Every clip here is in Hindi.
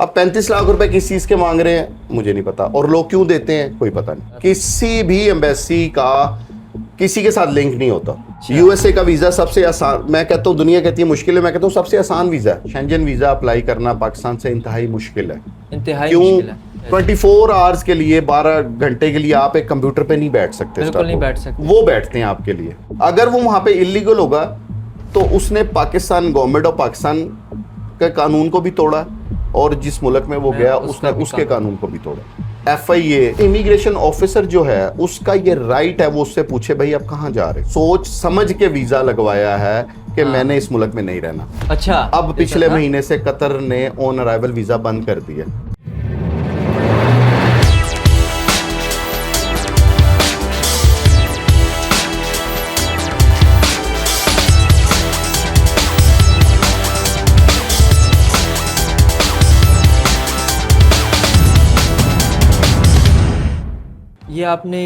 अब 35 लाख रुपए किस चीज के मांग रहे हैं मुझे नहीं पता, और लोग क्यों देते हैं कोई पता नहीं। किसी भी एम्बेसी का किसी के साथ लिंक नहीं होता। यूएसए का वीजा सबसे आसान, मैं कहता हूँ दुनिया कहती है मुश्किल है, मैं कहता हूँ सबसे आसान वीजा है। शेंजन वीजा अप्लाई करना पाकिस्तान से इंतहाई मुश्किल है। क्यों? 24 आवर्स के लिए, 12 घंटे के लिए आप एक कंप्यूटर पे नहीं बैठ सकते। बिल्कुल नहीं बैठ सकते। वो बैठते हैं आपके लिए। अगर वो वहां पे इलीगल होगा तो उसने पाकिस्तान गवर्नमेंट और पाकिस्तान के कानून को भी तोड़ा, और जिस मुल्क में वो गया उसने उसके कानून को भी तोड़ा। FIA इमिग्रेशन ऑफिसर जो है उसका ये राइट है, वो उससे पूछे भाई आप कहाँ जा रहे, सोच समझ के वीजा लगवाया है कि मैंने इस मुल्क में नहीं रहना। अच्छा, अब पिछले महीने से कतर ने ऑन अराइवल वीजा बंद कर दिया। ये आपने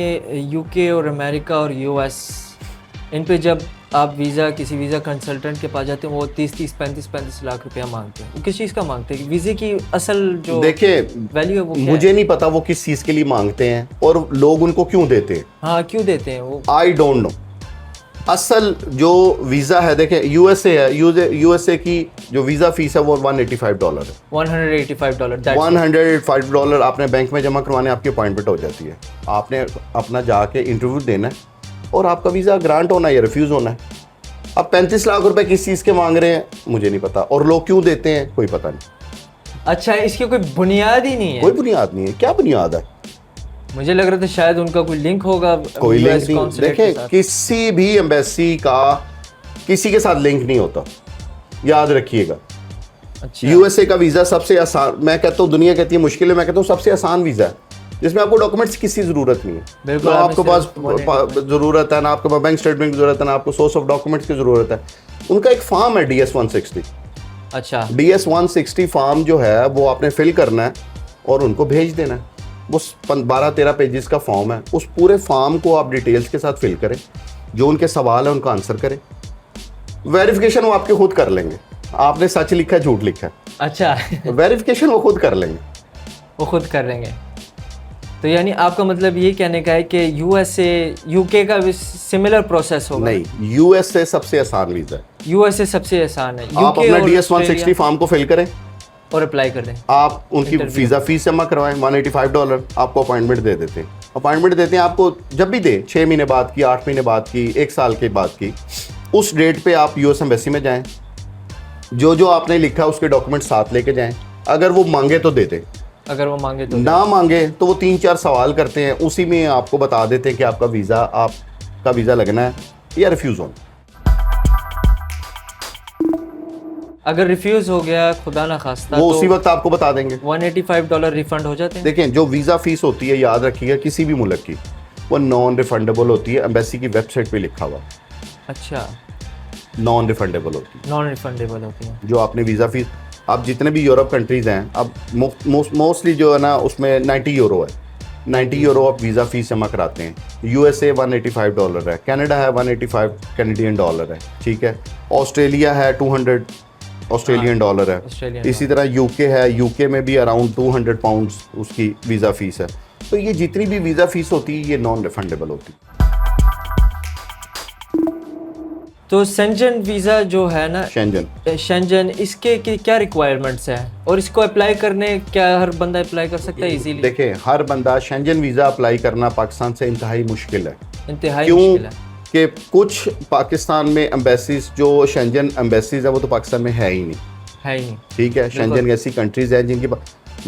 UK और अमेरिका और US इन पे जब आप वीज़ा किसी वीज़ा कंसल्टेंट के पास जाते हैं वो 35 लाख रुपया मांगते हैं। वो किस चीज़ का मांगते हैं? वीज़े की असल जो देखिए वैल्यू है वो क्या मुझे है? नहीं पता वो किस चीज के लिए मांगते हैं और लोग उनको क्यों देते हैं। हाँ, क्यों देते हैं वो? I don't know. असल जो वीजा है, देखें यूएसए है, यूएसए की जो वीजा फीस है वो $185 है। $185 $185 आपने बैंक में जमा करवाने, आपकी अपॉइंटमेंट हो जाती है। आपने अपना जाके इंटरव्यू देना है और आपका वीजा ग्रांट होना है या रिफ्यूज होना है। अब 35 लाख रुपए किस चीज के मांग रहे हैं मुझे नहीं पता, और लोग क्यों देते हैं कोई पता नहीं। अच्छा, इसकी कोई बुनियाद ही नहीं है? कोई बुनियाद नहीं है। क्या बुनियाद है? मुझे लग रहा था शायद उनका कोई लिंक होगा। कोई लिंक नहीं। देखें किसी भी एम्बेसी का किसी के साथ लिंक नहीं होता, याद रखिएगा। अच्छा। यूएसए का वीजा सबसे आसान, मैं कहता हूँ दुनिया कहती है मुश्किल है, मैं कहता हूँ सबसे आसान वीजा है जिसमें आपको डॉक्यूमेंट्स की जरूरत नहीं है। ना आपके पास जरूरत है, ना आपके पास बैंक स्टेटमेंट की जरूरत है, ना आपको सोर्स ऑफ डॉक्यूमेंट्स की जरूरत है। उनका एक फॉर्म है DS 160। अच्छा, DS 160 फॉर्म जो है वो आपने फिल करना है और उनको भेज देना है। वो 12-13 पेजेस का फॉर्म है। उस पूरे फॉर्म को आप डिटेल्स के साथ फिल करें, जो उनके सवाल है उनका आंसर करें। वेरिफिकेशन वो आपके खुद कर लेंगे। आपने सच लिखा है झूठ लिखा है, अच्छा वेरिफिकेशन वो खुद कर लेंगे। वो खुद कर लेंगे। तो यानी आपका मतलब ये कहने का है कि USA UK का भी सिमिलर प्रोसेस होगा? नहीं, यूएसए सबसे आसान वीजा है। USA सबसे आसान है। आप अपना DS 160 फॉर्म को फिल करें और अप्लाई कर दें। आप उनकी वीजा फीस जमा करवाएं, $185, आपको अपॉइंटमेंट दे देते हैं। अपॉइंटमेंट देते हैं आपको जब भी दे, 6 महीने बाद की, 8 महीने बाद की, 1 साल के बाद की। उस डेट पे आप US एम्बेसी में जाएं, जो जो आपने लिखा उसके डॉक्यूमेंट साथ लेके जाएं। अगर वो मांगे तो दे दें, अगर वो मांगे तो ना मांगे तो वो 3-4 सवाल करते हैं, उसी में आपको बता देते हैं कि आपका वीज़ा लगना है या रिफ्यूज़ होना। अगर रिफ्यूज हो गया खुदा ना खास्ता वो तो उसी वक्त आपको बता देंगे। $185 रिफंड हो जाते हैं। देखें जो वीज़ा फीस होती है, याद रखिएगा किसी भी मुल्क की, वो नॉन रिफंडेबल होती है। एम्बेसी की वेबसाइट पे लिखा हुआ अच्छा, नॉन रिफंडेबल होती है। नॉन रिफंडेबल होती है। जो आपने वीज़ा फीस, अब जितने भी यूरोप कंट्रीज़ हैं, अब मोस्टली जो है ना उसमें €90 है। €90 आप वीज़ा फीस जमा कराते हैं। USA $185 है, कनाडा है $185 कैनेडियन डॉलर है, ठीक है। ऑस्ट्रेलिया है $200 ऑस्ट्रेलियन डॉलर है। ऑस्ट्रेलियन इसी तरह UK है, UK में भी अराउंड £200 उसकी वीज़ा फीस है। तो ये जितनी भी वीज़ा फीस होती है ये नॉन रिफंडेबल होती है। तो शेंजन वीज़ा जो है ना, शेंजन इसके क्या रिक्वायरमेंट्स हैं और इसको अप्लाई करने क्या हर बंदा अप्लाई कर सकता है इजीली? देखिए हर बंदा शेंजन वीज़ा अप्लाई करना पाकिस्तान से इंतहाई मुश्किल है। इंतहाई क्यों? मुश्किल है कि कुछ पाकिस्तान में एम्बेसीज, जो शेंजन एम्बेसीज है वो तो पाकिस्तान में है ही नहीं, है ही नहीं। ठीक है। शेंजन ऐसी कंट्रीज हैं जिनकी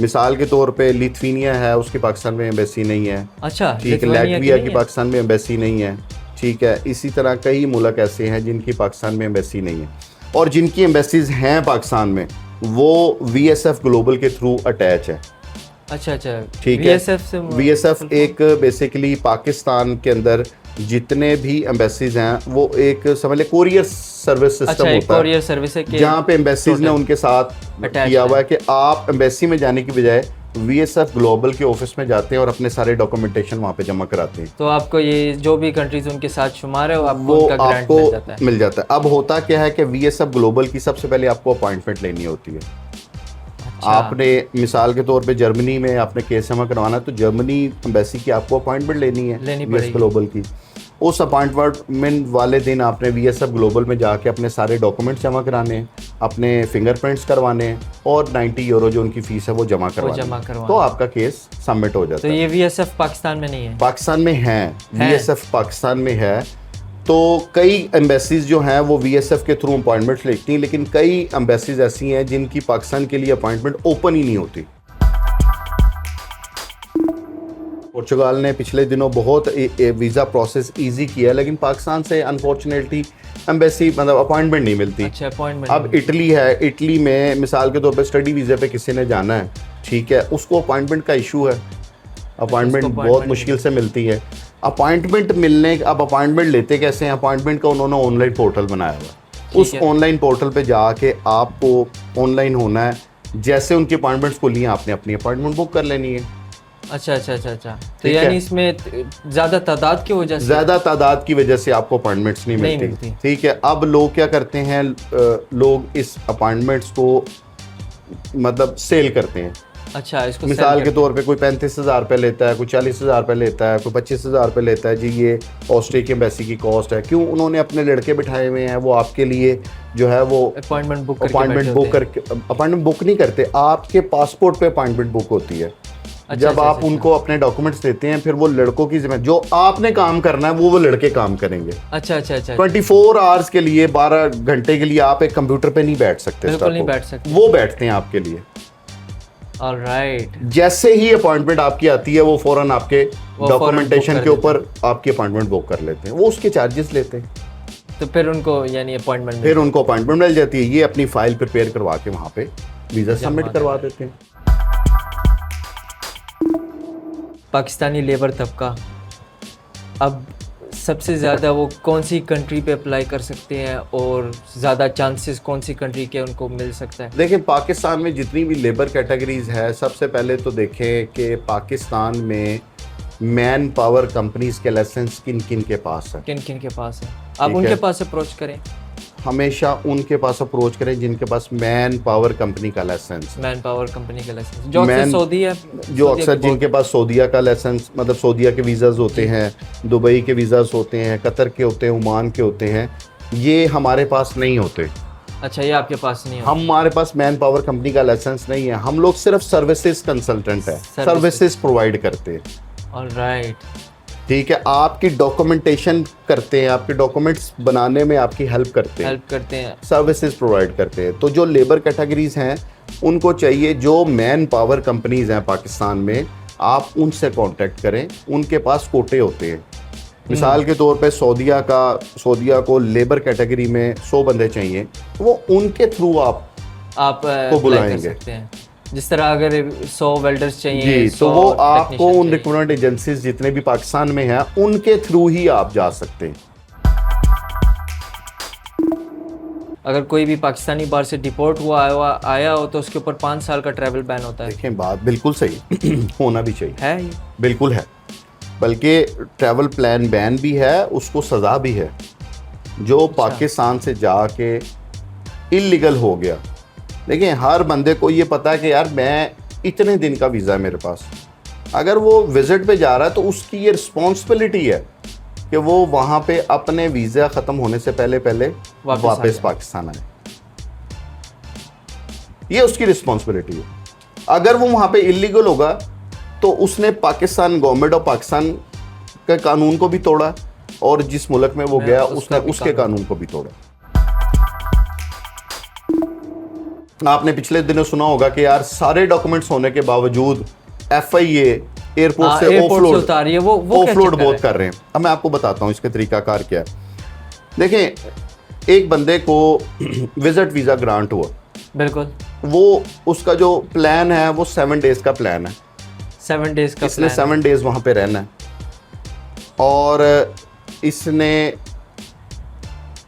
मिसाल के तौर पे लिथुआनिया है, उसके पाकिस्तान में एम्बेसी नहीं है। अच्छा, ठीक है। लैटविया की पाकिस्तान में एम्बेसी नहीं है, ठीक है। इसी तरह कई मुल्क ऐसे हैं जिनकी पाकिस्तान में एम्बेसी नहीं है, और जिनकी एम्बेसीज हैं पाकिस्तान में वो VSF ग्लोबल के थ्रू अटैच है। अच्छा, ठीक है। VSF एक बेसिकली पाकिस्तान के अंदर जितने भी एम्बेसीज हैं वो एक समझ ले कोरियर सर्विस सिस्टम होता है, कोरियर सर्विस है जहाँ पे एम्बेसीज ने उनके साथ किया हुआ है कि आप एम्बेसी में जाने की बजाय VSF ग्लोबल के ऑफिस में जाते हैं और अपने सारे डॉक्यूमेंटेशन वहाँ पे जमा कराते हैं। तो आपको ये जो भी कंट्रीज उनके साथ शुमार है वो आपको मिल जाता है। अब होता क्या है कि VSF ग्लोबल की सबसे पहले आपको अपॉइंटमेंट लेनी होती है। आपने मिसाल के तौर पे जर्मनी में आपने केस जमा करवाना है तो जर्मनी एम्बेसी की आपको अपॉइंटमेंट लेनी लेनी है पड़ेगी। ग्लोबल की। उस अपॉइंटमेंट वाले दिन आपने VSF ग्लोबल में जाके अपने सारे डॉक्यूमेंट्स जमा कराने हैं, अपने फिंगरप्रिंट्स करवाने हैं और 90 यूरो जो उनकी फीस है वो जमा करवानी, तो आपका केस सबमिट हो जाता तो है। ये VSF पाकिस्तान में नहीं है? पाकिस्तान में है, VSF पाकिस्तान में है। तो कई एम्बेसीज जो हैं वो VSF के थ्रू अपॉइंटमेंट्स लेती हैं, लेकिन कई एम्बेसीज ऐसी हैं जिनकी पाकिस्तान के लिए अपॉइंटमेंट ओपन ही नहीं होती। पुर्तगाल ने पिछले दिनों बहुत वीज़ा प्रोसेस इजी किया, लेकिन पाकिस्तान से अनफॉर्चुनेटली एम्बेसी मतलब अपॉइंटमेंट नहीं मिलती। अच्छा, अपॉइंटमेंट। अब इटली है, इटली में मिसाल के तौर पे स्टडी वीज़े पे किसी ने जाना है, ठीक है, उसको अपॉइंटमेंट का इशू है, अपॉइंटमेंट बहुत मुश्किल से मिलती है। अपॉइंटमेंट मिलने, अब अपॉइंटमेंट लेते कैसे हैं? अपॉइंटमेंट का उन्होंने ऑनलाइन पोर्टल बनाया हुआ है, उस ऑनलाइन पोर्टल पे जाके आपको ऑनलाइन होना है, जैसे उनकी अपॉइंटमेंट्स को लिए आपने अपनी अपॉइंटमेंट बुक कर लेनी है। अच्छा। तो यानी इसमें ज़्यादा तादाद की वजह से, ज़्यादा तादाद की वजह से आपको अपॉइंटमेंट्स नहीं मिलती। ठीक है, अब लोग क्या करते हैं, लोग इस अपॉइंटमेंट्स को मतलब सेल करते हैं। अच्छा, इसको मिसाल के तौर पे कोई 35,000 रुपये लेता है, कोई 40,000 रुपये लेता है, कोई 25,000 रुपये लेता है, जी ये ऑस्ट्रेलिया की एम्बेसी की कॉस्ट है। क्यों? उन्होंने अपने लड़के बिठाए हुए हैं, वो आपके लिए जो है वो अपॉइंटमेंट बुक करके, अपॉइंटमेंट बुक नहीं करते, आपके पासपोर्ट पे अपॉइंटमेंट बुक होती है। जब आप उनको अपने डॉक्यूमेंट्स देते हैं, फिर वो लड़कों की जिम्मेदारी, जो आपने काम करना है वो लड़के काम करेंगे। अच्छा। 24 आवर्स के लिए, 12 घंटे के लिए आप एक कंप्यूटर पे नहीं बैठ सकते, बिल्कुल नहीं बैठ सकते, वो बैठते हैं आपके लिए। ऑलराइट। जैसे ही अपॉइंटमेंट आपकी आती है, वो फौरन आपके डॉक्यूमेंटेशन के ऊपर आपकी अपॉइंटमेंट बुक कर लेते हैं, वो उसके चार्जेस लेते हैं। तो फिर उनको यानी अपॉइंटमेंट मिल जाती है। ये अपनी फाइल प्रिपेयर करवा के वहाँ पे वीज़ा सबमिट करवा देते हैं। पाकिस्तानी लेबर तबका अब सबसे ज़्यादा वो कौन सी कंट्री पे अप्लाई कर सकते हैं और ज़्यादा चांसेस कौन सी कंट्री के उनको मिल सकता है? देखें, पाकिस्तान में जितनी भी लेबर कैटेगरीज है, सबसे पहले तो देखें कि पाकिस्तान में मैन पावर कंपनीज के लाइसेंस किन किन के पास है। किन किन के पास है? आप उनके पास अप्रोच करें, हमेशा उनके पास अप्रोच करें जिनके पास मैन पावर कंपनी का लाइसेंस, मैन पावर कंपनी का लाइसेंस, जो अक्सर सऊदी है, जो अक्सर जिनके पास सऊदीया का लाइसेंस, मतलब सऊदीया के वीज़ाज होते हैं, दुबई के वीज़ाज होते हैं, कतर के होते हैं, ओमान के होते हैं, ये हमारे पास नहीं होते। अच्छा, ये आपके पास नहीं है? हमारे पास मैन पावर कंपनी का लाइसेंस नहीं है, हम लोग सिर्फ सर्विसेज कंसल्टेंट है, सर्विसेज प्रोवाइड करते हैं। ऑलराइट, ठीक है, आपकी डॉक्यूमेंटेशन करते हैं, आपके डॉक्यूमेंट्स बनाने में आपकी हेल्प करते हैं, सर्विसेज प्रोवाइड करते हैं। तो जो लेबर कैटेगरीज हैं उनको चाहिए, जो मैन पावर कंपनीज हैं पाकिस्तान में, आप उनसे कांटेक्ट करें, उनके पास कोटे होते हैं। मिसाल के तौर पे सऊदीया को लेबर कैटेगरी में 100 बंदे चाहिए, वो उनके थ्रू आप को बुलाएंगे। जिस तरह अगर 100 वेल्डर्स चाहिए जी, तो वो आपको उन रिक्रूटमेंट एजेंसीज जितने भी पाकिस्तान में हैं उनके थ्रू ही आप जा सकते हैं। अगर कोई भी पाकिस्तानी बाहर से डिपोर्ट हुआ आया हो तो उसके ऊपर 5 साल का ट्रैवल बैन होता है। देखें, बात बिल्कुल सही होना भी चाहिए, है ये? बिल्कुल है, बल्कि ट्रैवल प्लान बैन भी है, उसको सज़ा भी है। जो पाकिस्तान से जाके इलीगल हो गया, देखिए हर बंदे को ये पता है कि यार मैं इतने दिन का वीज़ा है मेरे पास, अगर वो विजिट पे जा रहा है तो उसकी ये रिस्पॉन्सिबिलिटी है कि वो वहाँ पे अपने वीज़ा ख़त्म होने से पहले वापस पाकिस्तान आए, ये उसकी रिस्पॉन्सिबिलिटी है। अगर वो वहाँ पे इलीगल होगा तो उसने पाकिस्तान गवर्नमेंट और पाकिस्तान के कानून को भी तोड़ा, और जिस मुल्क में वो गया उसने उसके कानून को भी तोड़ा। आपने पिछले दिनों सुना होगा कि यार सारे डॉक्यूमेंट्स होने के बावजूद FIA एयरपोर्ट से ऑफलोड बहुत कर रहे हैं। अब मैं आपको बताता हूँ इसके तरीकाकार क्या है। देखें, एक बंदे को विजिट वीज़ा ग्रांट हुआ, बिल्कुल, वो उसका जो प्लान है वो 7 डेज का प्लान है, 7 डेज का, इसने 7 डेज वहाँ पे रहना है और इसने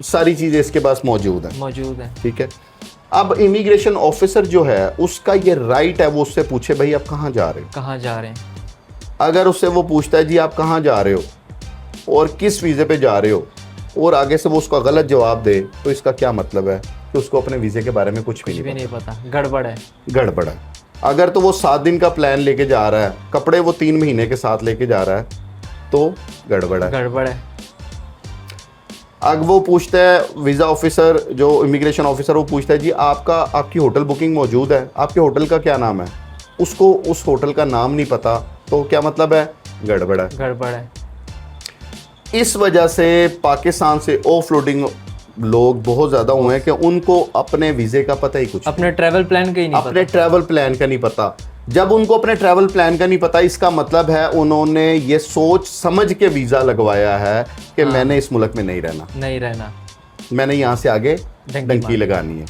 सारी चीज़ें इसके पास मौजूद है, ठीक है। अब इमिग्रेशन ऑफिसर जो है उसका ये राइट है, वो उससे पूछे भाई आप कहाँ जा रहे हैं। अगर उससे वो पूछता है जी आप कहाँ जा रहे हो और किस वीज़े पे जा रहे हो, और आगे से वो उसका गलत जवाब दे, तो इसका क्या मतलब है कि उसको अपने वीज़े के बारे में कुछ भी कुछ भी नहीं नहीं पता, गड़बड़ है। पता। गड़बड़ है। अगर तो वो 7 दिन का प्लान लेके जा रहा है, कपड़े वो 3 महीने के साथ लेके जा रहा है, तो गड़बड़ है। गड़बड़ है। अब वो पूछता है वीज़ा ऑफिसर, जो इमिग्रेशन ऑफिसर, वो पूछता है जी आपकी होटल बुकिंग मौजूद है, आपके होटल का क्या नाम है? उसको उस होटल का नाम नहीं पता, तो क्या मतलब है? गड़बड़ है। गड़बड़ है। इस वजह से पाकिस्तान से ऑफलोडिंग लोग बहुत ज़्यादा हुए हैं कि उनको अपने वीज़े का पता ही कुछ नहीं। अपने ट्रैवल प्लान का ही नहीं अपने ट्रैवल प्लान का नहीं पता। जब उनको अपने ट्रैवल प्लान का नहीं पता, इसका मतलब है उन्होंने ये सोच समझ के वीज़ा लगवाया है कि मैंने इस मुल्क में नहीं रहना, नहीं रहना, मैंने यहाँ से आगे डंकी मारनी। लगानी है।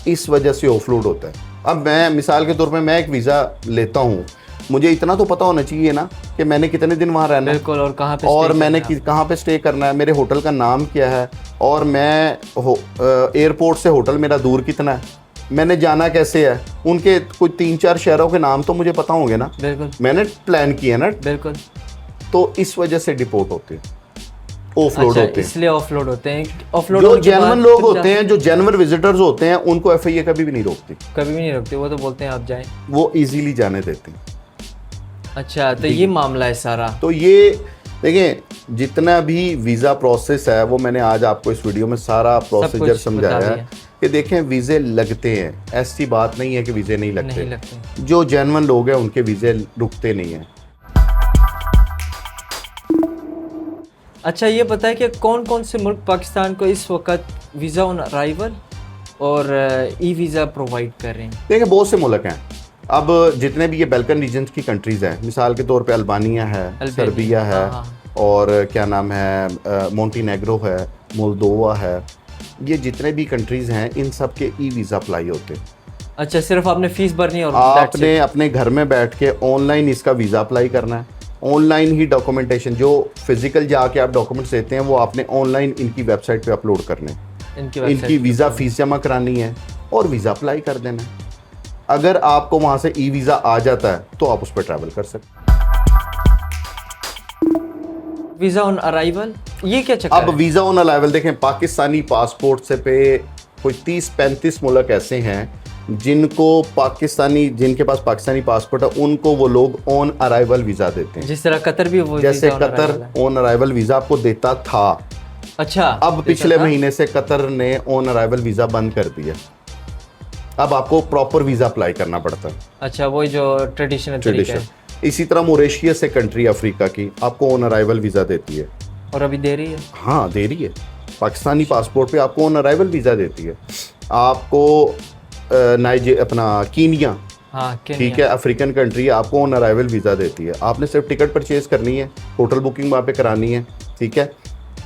इस वजह से ऑफलोड होता है। अब मैं मिसाल के तौर पे मैं एक वीज़ा लेता हूँ, मुझे इतना तो पता होना चाहिए ना कि मैंने कितने दिन वहाँ रहना है, बिल्कुल, और कहाँ पे और stay मैंने करना है। कहाँ पे स्टे करना है, मेरे होटल का नाम क्या है, और मैं एयरपोर्ट से होटल मेरा दूर कितना है, मैंने जाना कैसे है, उनके कोई 3-4 शहरों के नाम तो मुझे पता होंगे ना, बिल्कुल मैंने प्लान किया ना। बिल्कुल। तो इस वजह से डिपोर्ट होते हैं, ऑफलोड अच्छा, होते हैं। इसलिए ऑफलोड होते हैं। ऑफलोड जो जेन्युइन लोग होते हैं, जो जेन्युइन विजिटर्स होते हैं, उनको FIA कभी भी नहीं रोकती, कभी भी नहीं रुकते, वो तो बोलते हैं आप जाएं। वो इजीली जाने देते हैं। अच्छा, तो ये मामला है सारा। तो ये देखें, जितना भी वीज़ा प्रोसेस है वो मैंने आज आपको इस वीडियो में सारा प्रोसीजर कुछ समझाया बता है दिया। कि देखें वीज़े लगते हैं, ऐसी बात नहीं है कि वीज़े नहीं लगते। नहीं लगते। जो जेन्युइन लोग हैं उनके वीज़े रुकते नहीं हैं। अच्छा, ये पता है कि कौन कौन से मुल्क पाकिस्तान को इस वक्त वीज़ा ऑन अराइवल और ई वीज़ा प्रोवाइड कर रहे हैं? देखिए, बहुत से मुल्क हैं। अब जितने भी ये बैल्कन रीजन की कंट्रीज़ हैं, मिसाल के तौर पे अल्बानिया है, सर्बिया है, हाँ। और क्या नाम है, मोंटीनेग्रो है, मोल्दोवा है, ये जितने भी कंट्रीज़ हैं इन सब के ई वीज़ा अप्लाई होते हैं। अच्छा, सिर्फ आपने फीस भरनी है और that's आपने अपने घर में बैठ के ऑनलाइन इसका वीज़ा अप्लाई करना है। ऑनलाइन ही डॉक्यूमेंटेशन, जो फिजिकल जाके आप डॉक्यूमेंट्स देते हैं, वो आपने ऑनलाइन इनकी वेबसाइट पे अपलोड करने हैं। it। इनकी इनकी website वीज़ा फीस जमा करानी है और वीज़ा अप्लाई कर देना है। अगर आपको वहाँ से ई वीज़ा आ जाता है तो आप उस पर ट्रैवल कर सकते हैं। वीज़ा ऑन अराइवल, ये क्या चक्कर अब है? वीज़ा ऑन अराइवल देखें, पाकिस्तानी पासपोर्ट से पे कोई 30-35 मुल्क ऐसे हैं जिनके पास पाकिस्तानी पासपोर्ट है, उनको वो लोग ऑन अराइवल वीज़ा देते हैं। जिस तरह कतर भी वो जैसे वीज़ा on कतर arrival है। ऑन अराइवल वीज़ा आपको देता था। अच्छा, अब पिछले महीने से कतर ने ऑन अराइवल वीज़ा बंद कर दिया। अब आपको प्रॉपर वीज़ा अप्लाई करना पड़ता है। अच्छा, वही जो ट्रेडिशनल तरीका है। इसी तरह मोरेशियस से कंट्री अफ्रीका की आपको ऑन अराइवल वीज़ा देती है। और अभी दे रही है? हाँ, दे रही है। पाकिस्तानी पासपोर्ट पे आपको ऑन अराइवल वीज़ा देती है। आपको कीनिया, हाँ, ठीक है, अफ्रीकन कंट्री है, आपको ऑन अराइवल वीज़ा देती है। आपने सिर्फ टिकट परचेज करनी है, होटल बुकिंग वहाँ पे करानी है, ठीक है,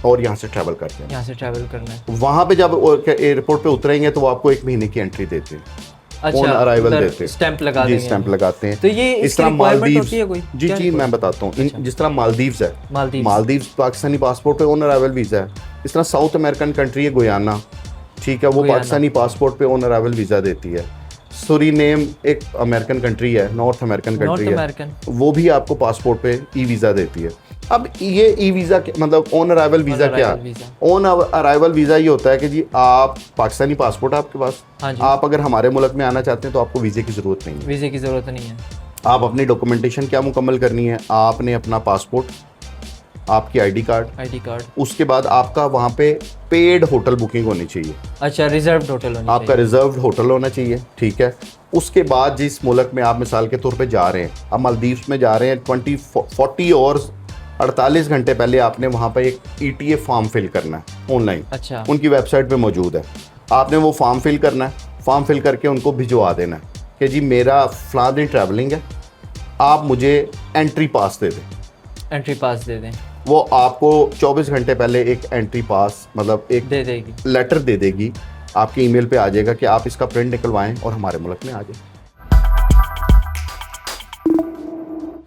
और यहाँ से ट्रैवल करते हैं। यहाँ से ट्रैवल करना है। वहाँ पे जब एयरपोर्ट पे उतरेंगे तो वो आपको 1 महीने की एंट्री देते हैं, ऑन अराइवल देते हैं, स्टैंप लगा जी, देंगे। स्टैंप लगाते हैं। तो ये इस इसकी तरह requirement होती है कोई? जी क्या जी, मैं बताता हूँ। जिस तरह मालदीव्स है, मालदीव्स पाकिस्तानी पासपोर्ट पे ऑन अराइवल वीज़ा है। इस तरह साउथ अमेरिकन कंट्री है गुयाना, ठीक है, वो पाकिस्तानी पासपोर्ट पे ऑन अराइवल वीज़ा देती है। सुरीनेम एक अमेरिकन कंट्री है, नॉर्थ अमेरिकन कंट्री है, वो भी आपको पासपोर्ट पे ई वीज़ा देती है। अब ये ई वीज़ा मतलब ऑन अराइवल वीज़ा क्या है? ऑन अराइवल वीज़ा ये होता है कि जी आप पाकिस्तानी पासपोर्ट है आपके पास, आप अगर हमारे मुल्क में आना चाहते हैं तो आपको वीज़े की ज़रूरत नहीं है। वीज़े की ज़रूरत नहीं है। आप अपनी डॉक्यूमेंटेशन क्या मुकम्मल करनी है? आपने अपना पासपोर्ट, आपकी आईडी कार्ड, उसके बाद आपका वहाँ पे पेड होटल बुकिंग होनी चाहिए। अच्छा, रिजर्व्ड होटल होनी आपका रिजर्व्ड होटल होना चाहिए, ठीक है। उसके बाद जिस मुल्क में आप मिसाल के तौर पे जा रहे हैं, आप मालदीव्स में जा रहे हैं, 40 और 48 घंटे पहले आपने वहाँ पे एक ETA फॉर्म फिल करना है ऑनलाइन। अच्छा, उनकी वेबसाइट पे मौजूद है। आपने वो फॉर्म फिल करना है, फॉर्म फिल करके उनको भिजवा देना है कि जी मेरा फ़लाँ दिन ट्रैवलिंग है, आप मुझे एंट्री पास दे दें। एंट्री पास दे दें। वो आपको 24 घंटे पहले एक एंट्री पास मतलब एक दे देगी, लेटर दे देगी, आपके ईमेल पे आ जाएगा कि आप इसका प्रिंट निकलवाएं और हमारे मुल्क में आ जाए।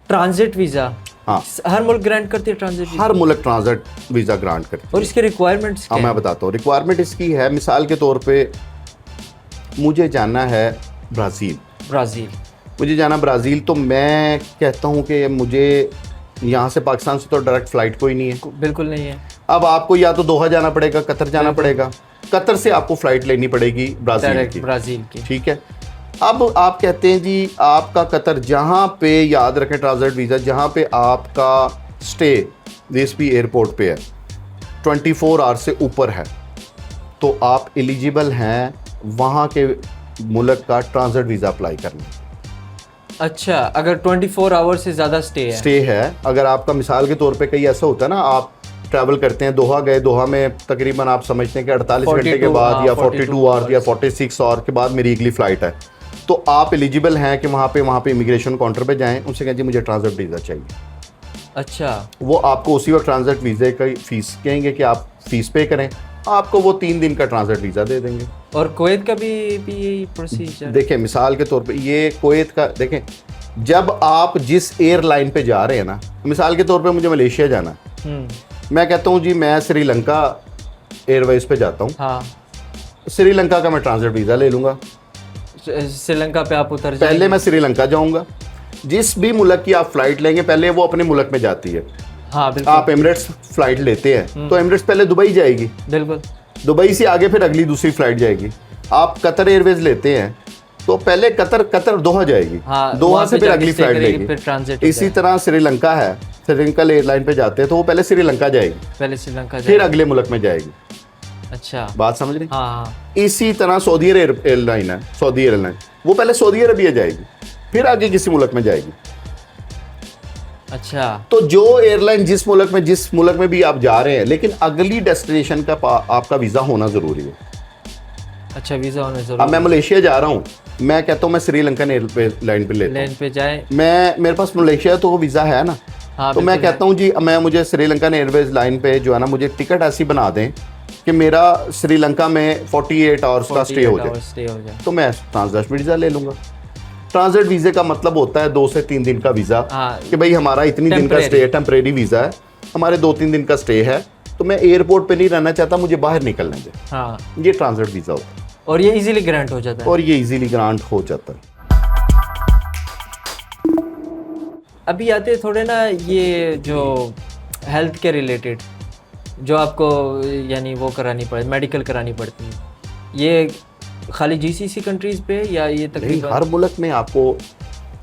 ट्रांजिट वीज़ा, हाँ, हर मुल्क ग्रांट करती है ट्रांजिट वीज़ा? हर मुल्क ट्रांजिट वीज़ा ग्रांट करती है। और इसके रिक्वायरमेंट्स क्या हाँ, मैं बताता हूँ। रिक्वायरमेंट इसकी है, मिसाल के तौर पे मुझे जाना है ब्राज़ील, मुझे जाना ब्राज़ील, तो मैं कहता हूँ कि मुझे यहाँ से पाकिस्तान से तो डायरेक्ट फ़्लाइट कोई नहीं है, बिल्कुल नहीं है। अब आपको या तो दोहा जाना पड़ेगा, कतर जाना पड़ेगा, कतर से आपको फ़्लाइट लेनी पड़ेगी ब्राज़ील डायरेक्ट की, ब्राज़ील की। ठीक है। अब आप कहते हैं जी आपका कतर जहाँ पे, याद रखें ट्रांजिट वीज़ा जहाँ पे आपका स्टे DSP एयरपोर्ट पे है 24 आवर से ऊपर है, तो आप एलिजिबल हैं वहाँ के मुल्क का ट्रांजिट वीज़ा अप्लाई करने। अच्छा, अगर 24 आवर से ज़्यादा स्टे है। अगर आपका मिसाल के तौर पे कहीं ऐसा होता है ना, आप ट्रैवल करते हैं, दोहा गए, दोहा में तकरीबन आप समझते हैं कि 48 घंटे के बाद या 42 आवर या 46 आवर के बाद मेरी अगली फ़्लाइट है, तो आप एलिजिबल हैं कि वहाँ पे इमिग्रेशन काउंटर पे जाएं, उनसे कहें जी मुझे ट्रांजिट वीज़ा चाहिए। अच्छा, वो आपको उसी वक्त ट्रांजिट वीज़े की फ़ीस कहेंगे कि आप फ़ीस पे करें, आपको वो 3 दिन का ट्रांजिट वीज़ा दे देंगे। और कुवैत का भी यही प्रोसीजर? देखें मिसाल के तौर पे ये कुवैत का देखें, जब आप जिस एयरलाइन पे जा रहे हैं ना, मिसाल के तौर पे मुझे मलेशिया जाना है, मैं कहता हूँ जी मैं श्रीलंका एयरवेज पे जाता हूँ, हाँ, श्रीलंका का मैं ट्रांजिट वीज़ा ले लूँगा। श्रीलंका पे आप उतर पहले जाएंगे? मैं श्रीलंका जाऊँगा, जिस भी मुल्क की आप फ़्लाइट लेंगे पहले वो अपने मुल्क में जाती है। हाँ बिल्कुल, आप एमिरेट्स फ़्लाइट लेते हैं तो एमिरेट्स पहले दुबई जाएगी, बिल्कुल। दुबई से आगे फिर अगली दूसरी फ़्लाइट जाएगी। आप कतर एयरवेज लेते हैं तो पहले कतर दोहा जाएगी, हाँ, दोहा वहाँ से पे फिर जाके अगली stay फ़्लाइट करेगी, लेगी। फिर ट्रांजिट इसी तरह श्रीलंका है, श्रीलंका एयरलाइन पे जाते हैं तो वो पहले श्रीलंका जाएगी, पहले श्रीलंका फिर जाएगी। अगले मुल्क में जाएगी। अच्छा, बात समझ रही? हाँ हाँ, इसी तरह सऊदी एयरलाइन है, सऊदी एयरलाइन, वो पहले सऊदी अरबिया जाएगी, फिर आगे किसी मुल्क में जाएगी। अच्छा, तो जो एयरलाइन जिस मुल्क में भी आप जा रहे हैं, लेकिन अगली डेस्टिनेशन का आपका वीज़ा होना ज़रूरी है। अच्छा, वीज़ा होना अब जरूरी मैं मलेशिया जा रहा हूँ, मैं कहता हूँ मैं श्रीलंकन एयरलाइन पे लेता लेन हूँ, पे जाए। मेरे पास मलेशिया तो वो वीज़ा है ना, हाँ, तो मैं बिल्कुल कहता हूँ जी मुझे श्रीलंकन एयरवेज लाइन पे जो है ना, मुझे टिकट ऐसी बना दें कि मेरा श्रीलंका में 48 आवर्स का स्टे हो जाए, स्टे हो जाए। तो मैं ट्रांजिट वीज़ा ले लूँगा। ट्रांजिट वीज़े का मतलब होता है 2 से 3 दिन का वीज़ा, हाँ, कि भाई हमारा इतनी दिन का स्टे है, टेम्परेरी वीज़ा है, हमारे 2-3 दिन का स्टे है, तो मैं एयरपोर्ट पे नहीं रहना चाहता, मुझे बाहर निकलने दे, हाँ, ये ट्रांजिट वीज़ा होता है। और ये इजीली ग्रांट हो जाता है। और ये इजीली ग्रांट हो जाता है। अभी आते हैं थोड़े ना ये जो हेल्थ के रिलेटेड, जो आपको यानी वो करानी पड़े, मेडिकल करानी पड़ती है, ये खाली GCC कंट्रीज़ पे या ये नहीं, तकरीबन हर मुल्क में आपको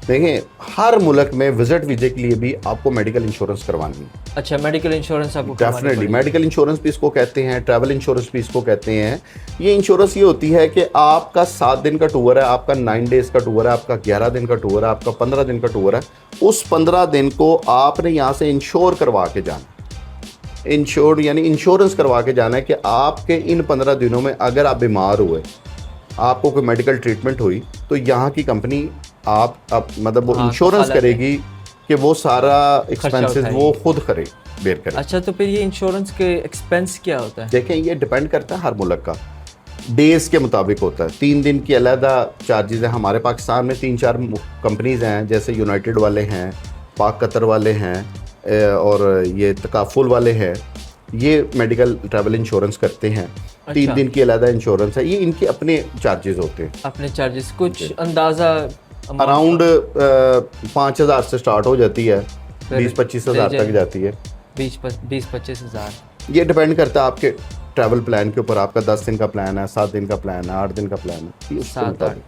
देखें, हर मुल्क में विजिट वीज़े के लिए भी आपको मेडिकल इंश्योरेंस करवानी है। अच्छा, मेडिकल इंश्योरेंस आपको करवानी डेफिनेटली, पड़ेगी। मेडिकल इंश्योरेंस भी इसको कहते हैं, ट्रैवल इंश्योरेंस भी इसको कहते हैं। ये इंश्योरेंस ये होती है कि आपका 7 दिन का टूर है, आपका 9 डेज़ का टूर है, आपका 11 दिन का टूर है, आपका 15 दिन का टूर है, उस 15 दिन को आपने यहाँ से इंश्योर करवा के जाना। इंश्योर्ड यानी इंश्योरेंस करवा के जाना है कि आपके इन 15 दिनों में अगर आप बीमार हुए, आपको कोई मेडिकल ट्रीटमेंट हुई, तो यहाँ की कंपनी आप मतलब वो हाँ, इंश्योरेंस कफालत करेगी कि वो सारा एक्सपेंसेस उठाएगी। वो खुद बेयर करे। अच्छा, तो फिर ये इंश्योरेंस के एक्सपेंस क्या होता है? देखें, ये डिपेंड करता है हर मुल्क का, डेज़ के मुताबिक होता है। 3 दिन की अलहदा चार्जेस हैं। हमारे पाकिस्तान में 3-4 कंपनीज़ हैं, जैसे यूनाइटेड वाले हैं, पाक कतर वाले हैं और ये तकाफुल वाले हैं, ये मेडिकल ट्रैवल इंश्योरेंस करते हैं। 3 दिन की अलहदा इंश्योरेंस है, ये इनके अपने चार्जेस होते हैं। अपने चार्जेस कुछ अंदाज़ा अराउंड 5,000 से स्टार्ट हो जाती है, 20-25 हज़ार तक जाती है। 20-25 हज़ार। ये डिपेंड करता है आपके ट्रैवल प्लान के ऊपर। आपका 10 दिन का प्लान है, 7 दिन का प्लान है, 8 दिन का प्लान है, उसके 7-8। मुताबिक।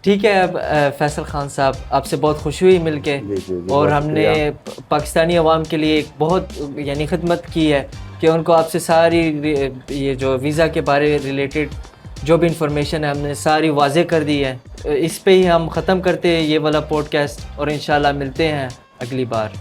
ठीक है। अब फैसल खान साहब, आपसे बहुत खुशी हुई मिलके, जी, और बहुत हमने शुक्रिया। पाकिस्तानी अवाम के लिए एक बहुत यानी खिदमत की है कि उनको आपसे सारी ये जो वीज़ा के बारे रिलेटेड जो भी इंफॉर्मेशन है हमने सारी वाज़े कर दी है। इस पे ही हम ख़त्म करते हैं ये वाला पॉडकास्ट, और इंशाल्लाह मिलते हैं अगली बार।